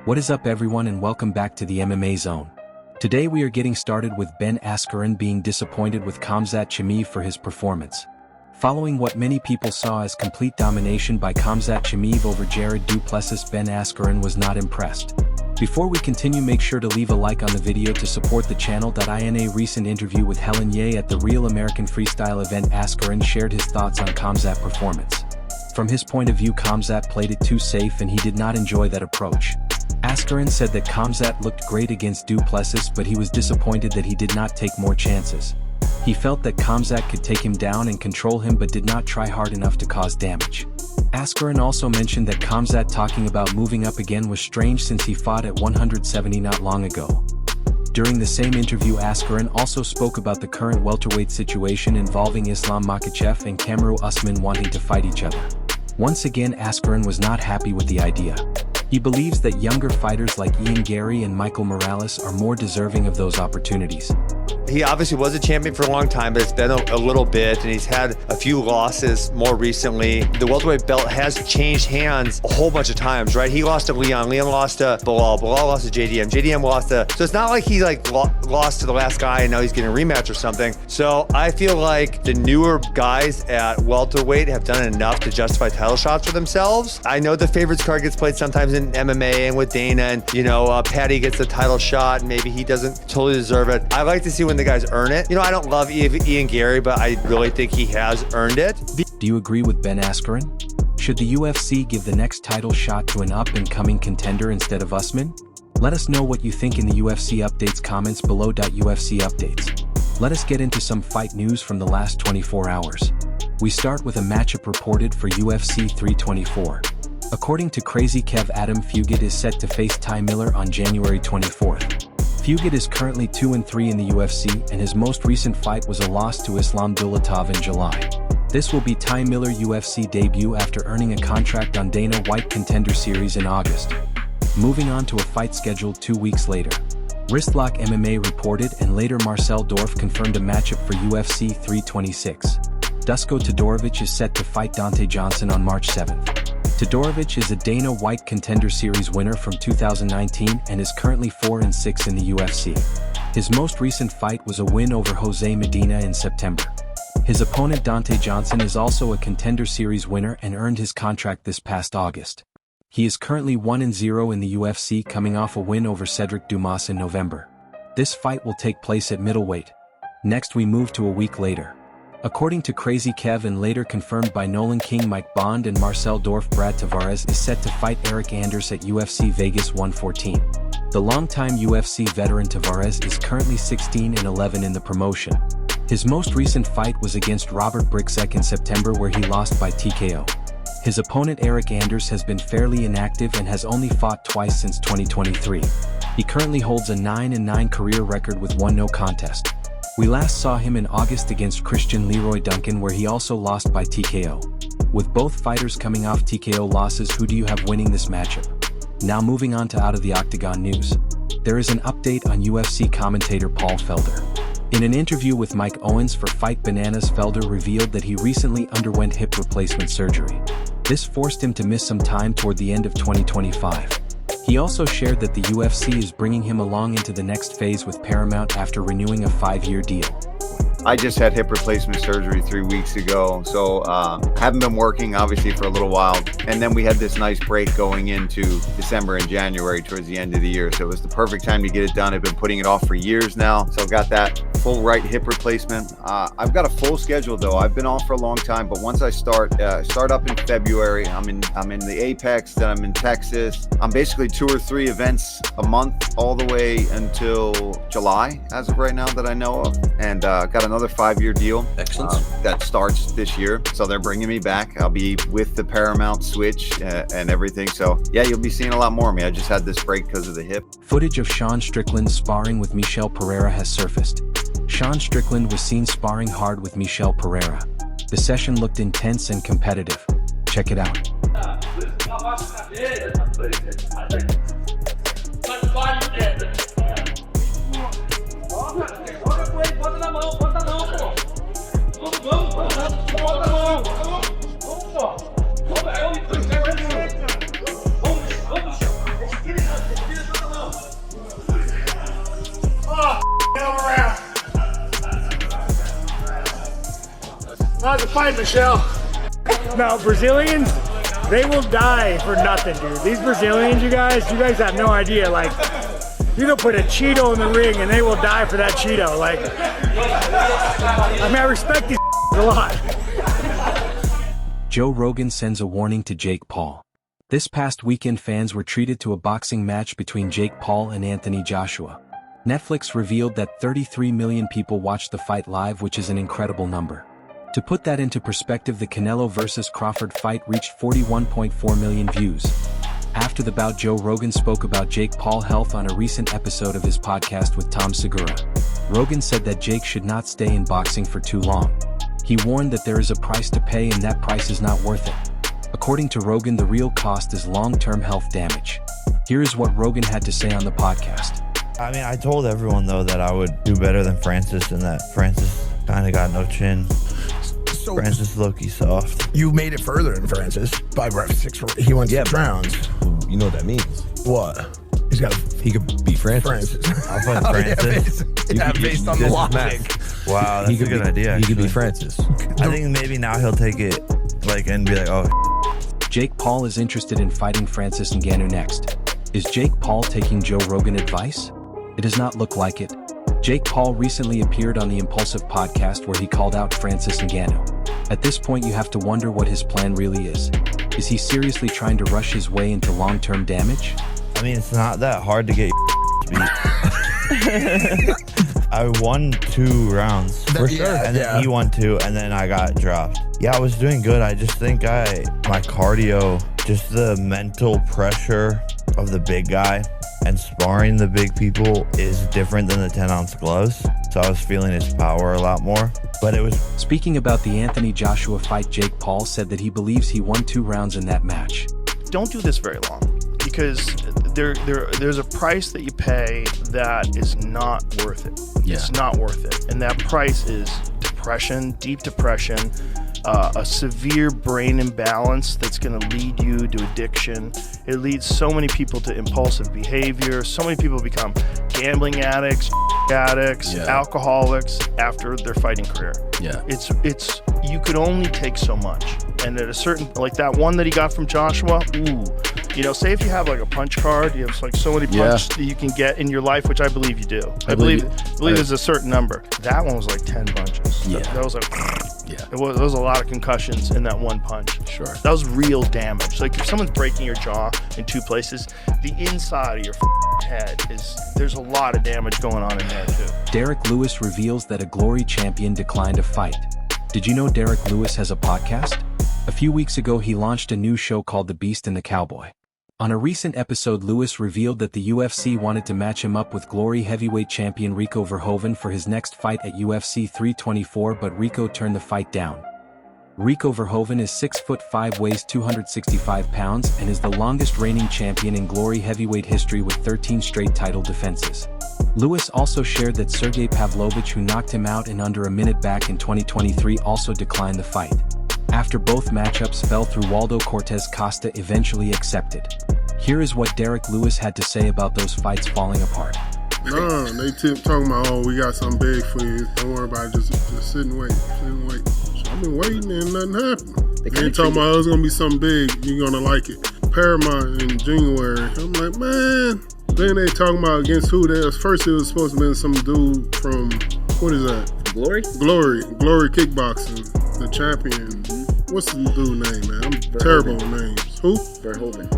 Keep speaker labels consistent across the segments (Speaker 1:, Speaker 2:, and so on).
Speaker 1: What is up everyone and welcome back to the MMA Zone. Today we are getting started with Ben Askren being disappointed with Khamzat Chimaev for his performance. Following what many people saw as complete domination by Khamzat Chimaev over Jared Duplessis, Ben Askren was not impressed. Before we continue, make sure to leave a like on the video to support the channel. In a recent interview with Helen Ye at the Real American Freestyle event, Askren shared his thoughts on Khamzat's performance. From his point of view, Khamzat played it too safe and he did not enjoy that approach. Askren said that Khamzat looked great against Duplessis, but he was disappointed that he did not take more chances. He felt that Khamzat could take him down and control him but did not try hard enough to cause damage. Askren also mentioned that Khamzat talking about moving up again was strange since he fought at 170 not long ago. During the same interview, Askren also spoke about the current welterweight situation involving Islam Makhachev and Kamaru Usman wanting to fight each other. Once again, Askren was not happy with the idea. He believes that younger fighters like Ian Garry and Michael Morales are more deserving of those opportunities.
Speaker 2: He obviously was a champion for a long time, but it's been a little bit, and he's had a few losses more recently. The welterweight belt has changed hands a whole bunch of times, right? He lost to Leon lost to Bilal lost to JDM lost to... So it's not like he lost to the last guy and now he's getting a rematch or something. So I feel like the newer guys at welterweight have done enough to justify title shots for themselves. I know the favorites card gets played sometimes in MMA and with Dana, and Patty gets the title shot and maybe he doesn't totally deserve it. I like to see when the guys earn it. I don't love Ian Garry, but I really think he has earned it.
Speaker 1: Do you agree with Ben Askren? Should the UFC give the next title shot to an up-and-coming contender instead of Usman? Let us know what you think in the UFC Updates comments below. UFC Updates. Let us get into some fight news from the last 24 hours. We start with a matchup reported for UFC 324. According to Crazy Kev, Adam Fugit is set to face Ty Miller on January 24th. Fugit is currently 2-3 in the UFC, and his most recent fight was a loss to Islam Dulatov in July. This will be Ty Miller's UFC debut after earning a contract on Dana White Contender Series in August. Moving on to a fight scheduled 2 weeks later. Wristlock MMA reported, and later Marcel Dorf confirmed a matchup for UFC 326. Dusko Todorovic is set to fight Dante Johnson on March 7th. Todorovic is a Dana White Contender Series winner from 2019 and is currently 4-6 in the UFC. His most recent fight was a win over Jose Medina in September. His opponent Dante Johnson is also a Contender Series winner and earned his contract this past August. He is currently 1-0 in the UFC, coming off a win over Cedric Dumas in November. This fight will take place at middleweight. Next we move to a week later. According to Crazy Kev and later confirmed by Nolan King, Mike Bond and Marcel Dorf, Brad Tavares is set to fight Eric Anders at UFC Vegas 114. The longtime UFC veteran Tavares is currently 16-11 in the promotion. His most recent fight was against Robert Bryczek in September, where he lost by TKO. His opponent Eric Anders has been fairly inactive and has only fought twice since 2023. He currently holds a 9-9 career record with 1 no contest. We last saw him in August against Christian Leroy Duncan, where he also lost by TKO. With both fighters coming off TKO losses, who do you have winning this matchup? Now moving on to Out of the Octagon news. There is an update on UFC commentator Paul Felder. In an interview with Mike Owens for Fight Bananas, Felder revealed that he recently underwent hip replacement surgery. This forced him to miss some time toward the end of 2025. He also shared that the UFC is bringing him along into the next phase with Paramount after renewing a 5-year deal.
Speaker 3: I just had hip replacement surgery 3 weeks ago, so haven't been working obviously for a little while. And then we had this nice break going into December and January towards the end of the year. So it was the perfect time to get it done. I've been putting it off for years now. So I've got that full right hip replacement. I've got a full schedule though. I've been off for a long time, but once I start up in February, I'm in the Apex, then I'm in Texas. I'm basically 2 or 3 events a month all the way until July as of right now that I know of. And got another 5-year deal.
Speaker 4: Excellent.
Speaker 3: That starts this year. So they're bringing me back. I'll be with the Paramount switch and everything. So yeah, you'll be seeing a lot more of me. I just had this break because of the hip.
Speaker 1: Footage of Sean Strickland sparring with Michel Pereira has surfaced. Sean Strickland was seen sparring hard with Michel Pereira. The session looked intense and competitive. Check it out.
Speaker 4: How's the fight, Michelle? No, Brazilians, they will die for nothing, dude. These Brazilians, you guys have no idea. Like, you can put a Cheeto in the ring and they will die for that Cheeto. Like, I mean, I respect these a lot.
Speaker 1: Joe Rogan sends a warning to Jake Paul. This past weekend, fans were treated to a boxing match between Jake Paul and Anthony Joshua. Netflix revealed that 33 million people watched the fight live, which is an incredible number. To put that into perspective, the Canelo vs. Crawford fight reached 41.4 million views. After the bout, Joe Rogan spoke about Jake Paul's health on a recent episode of his podcast with Tom Segura. Rogan said that Jake should not stay in boxing for too long. He warned that there is a price to pay and that price is not worth it. According to Rogan, the real cost is long-term health damage. Here is what Rogan had to say on the podcast.
Speaker 5: I mean, I told everyone, though, that I would do better than Francis and that Francis kind of got no chin.
Speaker 6: So
Speaker 5: Francis low-key soft.
Speaker 6: you made it further than Francis by six. He went 6 rounds.
Speaker 7: You know what that means?
Speaker 6: What? He's got
Speaker 7: He could be Francis.
Speaker 5: I'll fight Francis.
Speaker 6: Based on the
Speaker 7: this is
Speaker 6: logic.
Speaker 7: math.
Speaker 5: Wow, that's
Speaker 7: He
Speaker 5: a
Speaker 7: could
Speaker 5: good
Speaker 7: be,
Speaker 5: idea.
Speaker 7: He could be
Speaker 5: actually.
Speaker 7: Francis.
Speaker 5: I think maybe now he'll take it and be like, oh,
Speaker 1: Jake Paul is interested in fighting Francis Ngannou next. Is Jake Paul taking Joe Rogan advice? It does not look like it. Jake Paul recently appeared on the Impulsive podcast where he called out Francis Ngannou. At this point, you have to wonder what his plan really is. Is he seriously trying to rush his way into long-term damage?
Speaker 5: I mean, it's not that hard to get beat. I won 2 rounds
Speaker 6: For sure.
Speaker 5: and then he won 2, and then I got dropped. Yeah, I was doing good. I just think my cardio, just the mental pressure of the big guy and sparring the big people is different than the 10-ounce gloves. So I was feeling his power a lot more. But it was...
Speaker 1: Speaking about the Anthony Joshua fight, Jake Paul said that he believes he won 2 rounds in that match.
Speaker 8: Don't do this very long, because there's a price that you pay that is not worth it.
Speaker 7: Yeah.
Speaker 8: It's not worth it. And that price is depression, deep depression, a severe brain imbalance that's going to lead you to addiction. It leads so many people to impulsive behavior. So many people become gambling addicts, alcoholics after their fighting career.
Speaker 7: Yeah.
Speaker 8: It's you could only take so much. And at a certain, like that one that he got from Joshua, say if you have like a punch card, you have like so many punches that you can get in your life, which I believe you do. I believe there's a certain number. That one was like 10 punches.
Speaker 7: Yeah.
Speaker 8: That was like,
Speaker 7: Yeah.
Speaker 8: there was a lot of concussions in that one punch.
Speaker 7: Sure.
Speaker 8: That was real damage. Like if someone's breaking your jaw in 2 places, the inside of your head there's a lot of damage going on in there too.
Speaker 1: Derek Lewis reveals that a Glory champion declined a fight. Did you know Derek Lewis has a podcast? A few weeks ago, he launched a new show called The Beast and the Cowboy. On a recent episode, Lewis revealed that the UFC wanted to match him up with Glory heavyweight champion Rico Verhoeven for his next fight at UFC 324, but Rico turned the fight down. Rico Verhoeven is 6'5", weighs 265 pounds, and is the longest reigning champion in Glory heavyweight history with 13 straight title defenses. Lewis also shared that Sergey Pavlovich, who knocked him out in under a minute back in 2023, also declined the fight. After both matchups fell through, Waldo Cortez Costa eventually accepted. Here is what Derek Lewis had to say about those fights falling apart.
Speaker 9: Nah, they talking about, oh, we got something big for you. Don't worry about it. Just sit and wait. So I've been waiting and nothing happened. They talking about, oh, it's going to be something big. You're going to like it. Paramount in January. I'm like, man. Then they talking about against who? First it was supposed to be some dude from, what is that?
Speaker 10: Glory
Speaker 9: Kickboxing, the champion. What's the dude name, man? I'm terrible with names. Who?
Speaker 10: Verhoeven.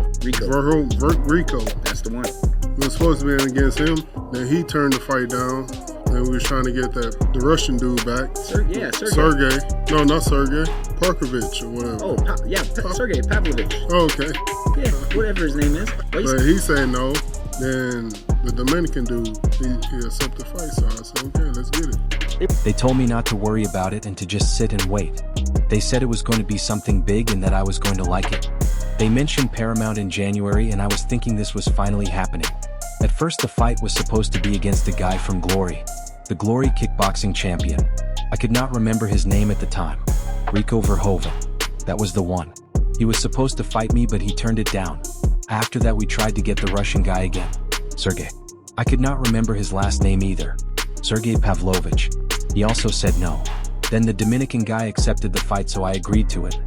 Speaker 9: Rico.
Speaker 10: That's the one.
Speaker 9: It was supposed to be against him. Then he turned the fight down. Then we were trying to get the Russian dude back. Sergey. No, not Sergey. Parkovich or whatever.
Speaker 10: Sergey Pavlovich.
Speaker 9: Oh, okay.
Speaker 10: Yeah, whatever his name is.
Speaker 9: But he said no. Then the Dominican dude, he accepted the fight. So I said, okay, let's get it.
Speaker 1: They told me not to worry about it and to just sit and wait. They said it was going to be something big and that I was going to like it. They mentioned Paramount in January and I was thinking this was finally happening. At first the fight was supposed to be against a guy from Glory, the Glory kickboxing champion. I could not remember his name at the time. Rico Verhoeven. That was the one. He was supposed to fight me, but he turned it down. After that we tried to get the Russian guy again. Sergey. I could not remember his last name either. Sergey Pavlovich. He also said no. Then the Dominican guy accepted the fight, so I agreed to it.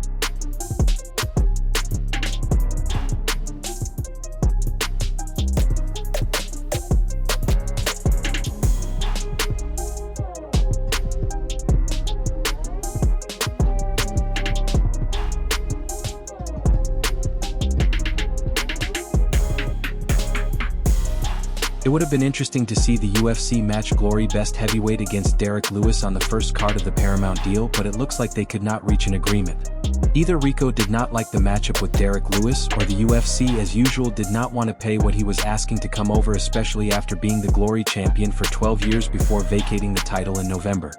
Speaker 1: It would have been interesting to see the UFC match Glory Best Heavyweight against Derek Lewis on the first card of the Paramount deal, but it looks like they could not reach an agreement. Either Rico did not like the matchup with Derek Lewis, or the UFC as usual did not want to pay what he was asking to come over, especially after being the Glory champion for 12 years before vacating the title in November.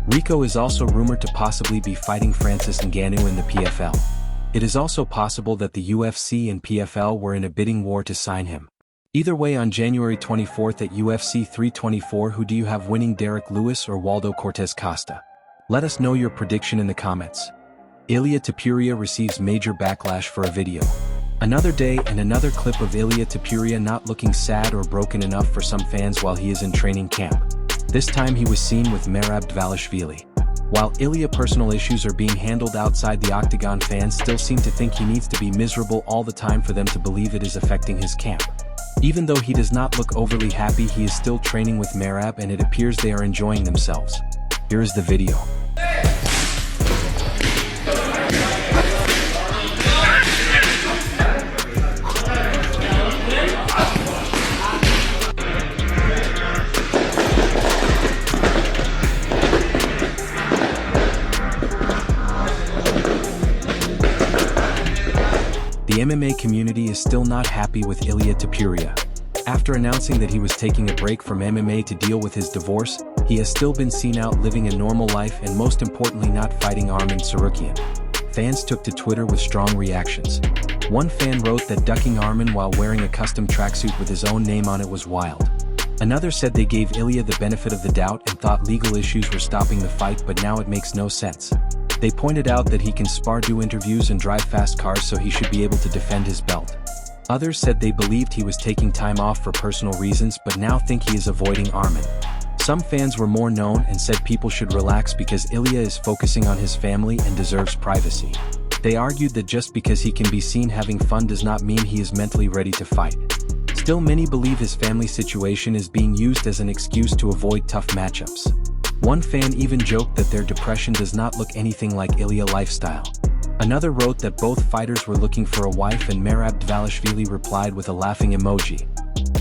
Speaker 1: Rico is also rumored to possibly be fighting Francis Ngannou in the PFL. It is also possible that the UFC and PFL were in a bidding war to sign him. Either way, on January 24th at UFC 324, who do you have winning, Derek Lewis or Waldo Cortez Costa? Let us know your prediction in the comments. Ilia Topuria receives major backlash for a video. Another day and another clip of Ilia Topuria not looking sad or broken enough for some fans while he is in training camp. This time he was seen with Merab Dvalishvili. While Ilia personal issues are being handled outside the octagon, fans still seem to think he needs to be miserable all the time for them to believe it is affecting his camp. Even though he does not look overly happy, he is still training with Merab and it appears they are enjoying themselves. Here is the video. The MMA community is still not happy with Ilia Topuria. After announcing that he was taking a break from MMA to deal with his divorce, he has still been seen out living a normal life and most importantly not fighting Arman Tsarukyan. Fans took to Twitter with strong reactions. One fan wrote that ducking Arman while wearing a custom tracksuit with his own name on it was wild. Another said they gave Ilia the benefit of the doubt and thought legal issues were stopping the fight, but now it makes no sense. They pointed out that he can spar, do interviews and drive fast cars, so he should be able to defend his belt. Others said they believed he was taking time off for personal reasons but now think he is avoiding Arman. Some fans were more known and said people should relax because Ilia is focusing on his family and deserves privacy. They argued that just because he can be seen having fun does not mean he is mentally ready to fight. Still, many believe his family situation is being used as an excuse to avoid tough matchups. One fan even joked that their depression does not look anything like Ilia lifestyle. Another wrote that both fighters were looking for a wife and Merab Dvalishvili replied with a laughing emoji.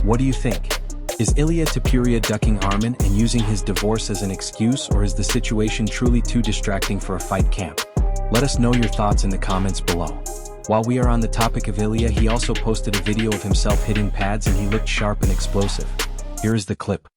Speaker 1: What do you think? Is Ilia Topuria ducking Arman and using his divorce as an excuse, or is the situation truly too distracting for a fight camp? Let us know your thoughts in the comments below. While we are on the topic of Ilia, he also posted a video of himself hitting pads and he looked sharp and explosive. Here is the clip.